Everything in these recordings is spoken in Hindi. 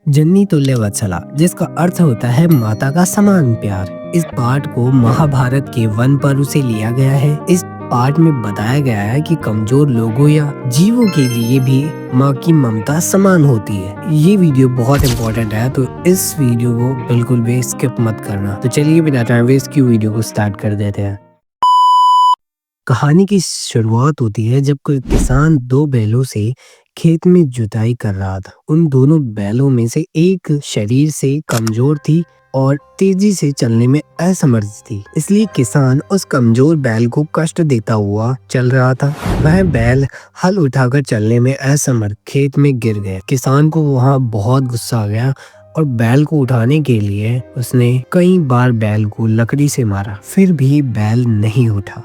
जननी तुल्य वत्सला, जिसका अर्थ होता है माता का समान प्यार। इस पाठ को महाभारत के वन पर्व से लिया गया है। इस पाठ में बताया गया है कि कमजोर लोगों या जीवों के लिए भी माँ की ममता समान होती है। ये वीडियो बहुत इम्पोर्टेंट है, तो इस वीडियो को बिल्कुल भी स्किप मत करना। तो चलिए बिना टाइम वेस्ट की वीडियो को स्टार्ट कर देते हैं। कहानी की शुरुआत होती है जब कोई किसान दो बैलों से खेत में जुताई कर रहा था। उन दोनों बैलों में से एक शरीर से कमजोर थी और तेजी से चलने में असमर्थ थी, इसलिए किसान उस कमजोर बैल को कष्ट देता हुआ चल रहा था। वह बैल हल उठाकर चलने में असमर्थ खेत में गिर गया। किसान को वहाँ बहुत गुस्सा आ गया और बैल को उठाने के लिए उसने कई बार बैल को लकड़ी से मारा, फिर भी बैल नहीं उठा।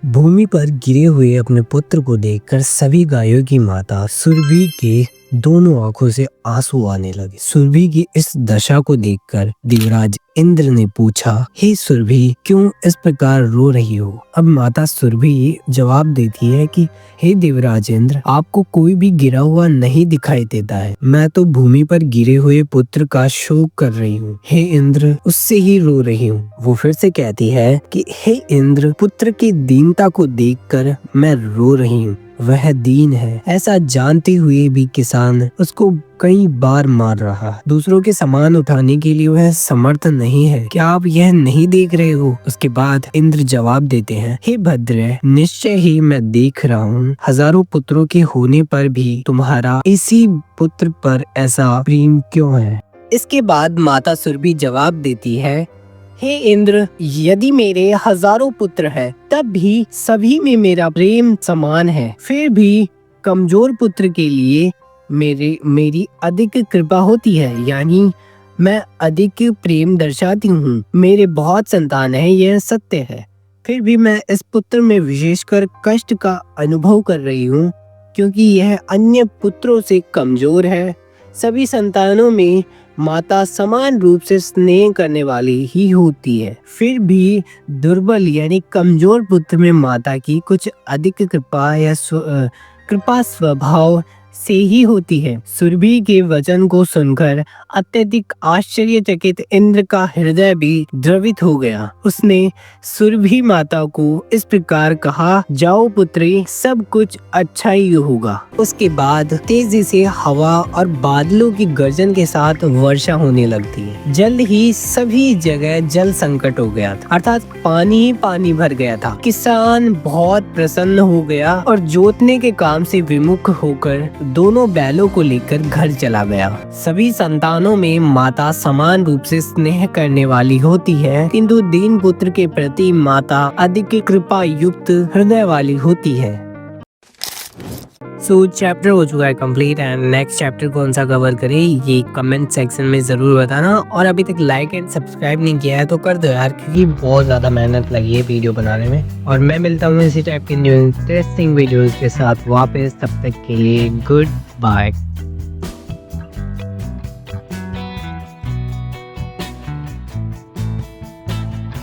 भूमि पर गिरे हुए अपने पुत्र को देखकर सभी गायों की माता सुरभि के दोनों आंखों से आंसू आने लगे। सुरभि की इस दशा को देखकर देवराज इंद्र ने पूछा, हे सुरभि, क्यों इस प्रकार रो रही हो? अब माता सुरभि जवाब देती है कि हे देवराज इंद्र, आपको कोई भी गिरा हुआ नहीं दिखाई देता है। मैं तो भूमि पर गिरे हुए पुत्र का शोक कर रही हूँ। हे इंद्र, उससे ही रो रही हूँ। वो फिर से कहती है कि हे इंद्र, पुत्र की दीनता को देखकर मैं रो रही हूँ। वह दीन है, ऐसा जानते हुए भी किसान उसको कई बार मार रहा। दूसरों के सामान उठाने के लिए वह समर्थ नहीं है। क्या आप यह नहीं देख रहे हो? उसके बाद इंद्र जवाब देते हैं, हे भद्र, निश्चय ही मैं देख रहा हूँ। हजारों पुत्रों के होने पर भी तुम्हारा इसी पुत्र पर ऐसा प्रेम क्यों है? इसके बाद माता सुरभि जवाब देती है, हे इंद्र, यदि मेरे हजारों पुत्र हैं, तब भी सभी में मेरा प्रेम समान है। फिर भी कमजोर पुत्र के लिए मेरी अधिक कृपा होती है, यानी मैं अधिक प्रेम दर्शाती हूँ। मेरे बहुत संतान हैं, यह सत्य है। फिर भी मैं इस पुत्र में विशेषकर कष्ट का अनुभव कर रही हूँ, क्योंकि यह अन्य पुत्रों से कमजोर है। सभी संतानों में माता समान रूप से स्नेह करने वाली ही होती है, फिर भी दुर्बल यानी कमजोर पुत्र में माता की कुछ अधिक कृपा या कृपा स्वभाव से ही होती है। सुरभि के वचन को सुनकर अत्यधिक आश्चर्यचकित इंद्र का हृदय भी द्रवित हो गया। उसने सुरभि माता को इस प्रकार कहा, जाओ पुत्री, सब कुछ अच्छा ही होगा। उसके बाद तेजी से हवा और बादलों की गर्जन के साथ वर्षा होने लगती है। जल्द ही सभी जगह जल संकट हो गया था, अर्थात पानी ही पानी भर गया था। किसान बहुत प्रसन्न हो गया और जोतने के काम से विमुख होकर दोनों बैलों को लेकर घर चला गया। सभी संतानों में माता समान रूप से स्नेह करने वाली होती है, किंतु दीन पुत्र के प्रति माता अधिक कृपा युक्त हृदय वाली होती है। चैप्टर हो चुका है कंप्लीट एंड नेक्स्ट चैप्टर कौन सा कवर करें ये कमेंट सेक्शन में जरूर बताना। और अभी तक लाइक एंड सब्सक्राइब नहीं किया है तो कर दो यार, क्योंकि बहुत ज्यादा मेहनत लगी है वीडियो बनाने में। और मैं मिलता हूँ इसी टाइप की न्यू इंटरेस्टिंग वीडियोस के साथ वापस, तब तक के लिए गुड बाय।